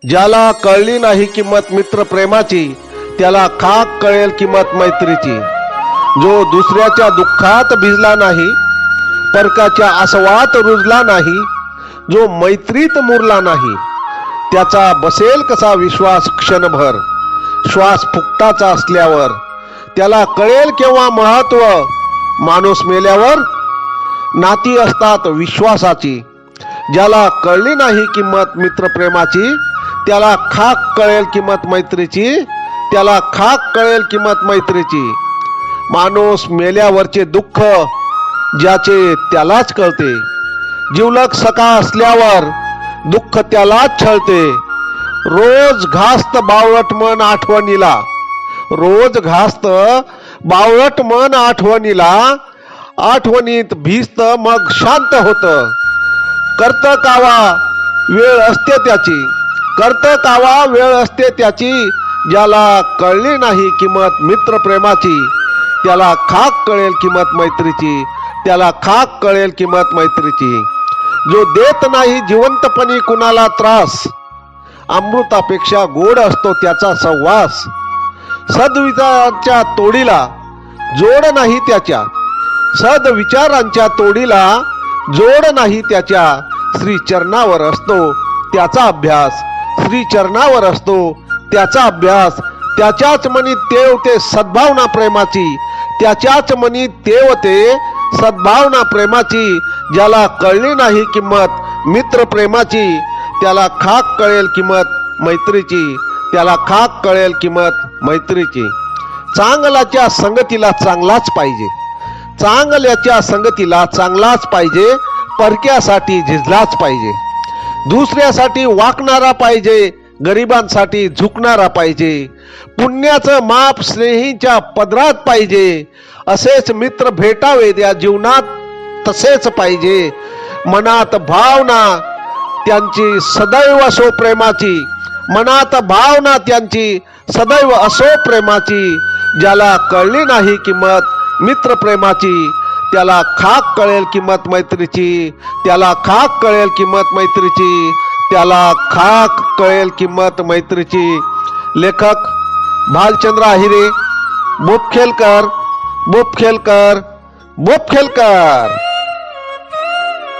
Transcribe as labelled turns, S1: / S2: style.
S1: ज्याला कळली नाही किंमत मित्र प्रेमाची, त्याला खाक कळेल किंमत मैत्रीची. जो दुसऱ्याच्या दुःखात भिजला नाही, परकाच्या आसवात रुजला नाही, जो मैत्रीत मुरला नाही, त्याचा बसेल कसा विश्वास क्षणभर. श्वास फुकटाचा असल्यावर त्याला कळेल केव्हा महत्व. माणूस मेल्यावर नाती असतात विश्वासाची. ज्याला कळली नाही किंमत मित्रप्रेमाची, त्याला खाक कळेल किंमत मैत्रीची. त्याला खाक कळेल किंमत मैत्रीची. माणूस मेल्यावरचे दुःख ज्याचे त्यालाच कळते. जिवलग सखा असल्यावर दुःख त्यालाच छळते. रोज घास्त बावळट मन आठवणीला, रोज घास्त बावळट मन आठवणीला. आठवणीत भिजत मग शांत होत. करत कावा वेळ असते त्याची, करत कावा वेळ असते त्याची. ज्याला कळली नाही किंमत मित्रप्रेमाची, त्याला खाक कळेल किंमत मैत्रीची. त्याला खाक कळेल किंमत मैत्रीची. जो देत नाही जिवंतपणी कुणाला त्रास, अमृतापेक्षा गोड असतो त्याचा सहवास. सद्विचारांच्या तोडीला जोड नाही त्याच्या, सद्विचारांच्या तोडीला जोड नाही त्याच्या. श्री चरणावर असतो त्याचा अभ्यास, श्री चरणावर असतो त्याचा अभ्यास. त्याच्याच मनी तेवते सद्भावना प्रेमाची, त्याच्याच मनी तेवते सद्भावना प्रेमाची. ज्याला कळली नाही किंमत मित्र प्रेमाची, त्याला खाक कळेल किंमत मैत्रीची. त्याला खाक कळेल किंमत मैत्रीची. चांगल्याच्या संगतीला चांगलाच पाहिजे, चांगल्याच्या संगतीला चांगलाच पाहिजे. परक्यासाठी झिजलाच पाहिजे. दुसऱ्यासाठी वाकणारा पाहिजे, गरिबांसाठी झुकणारा पाहिजे. पुण्याचं माप स्नेहीच्या पदरात पाहिजे. असेच मित्र भेटावे या जीवनात, तसेच पाहिजे. मनात भावना त्यांची सदैव असो प्रेमाची, मनात भावना त्यांची सदैव असो प्रेमाची. ज्याला कळली नाही किंमत मित्र प्रेमाची, त्याला खाक कळेल किंमत मैत्रीची. त्याला खाक कळेल किंमत मैत्रीची. त्याला खाक कळेल किंमत मैत्रीची. लेखक भालचंद्र आहिरे, बोपखेलकर, बोपखेलकर, बोपखेलकर.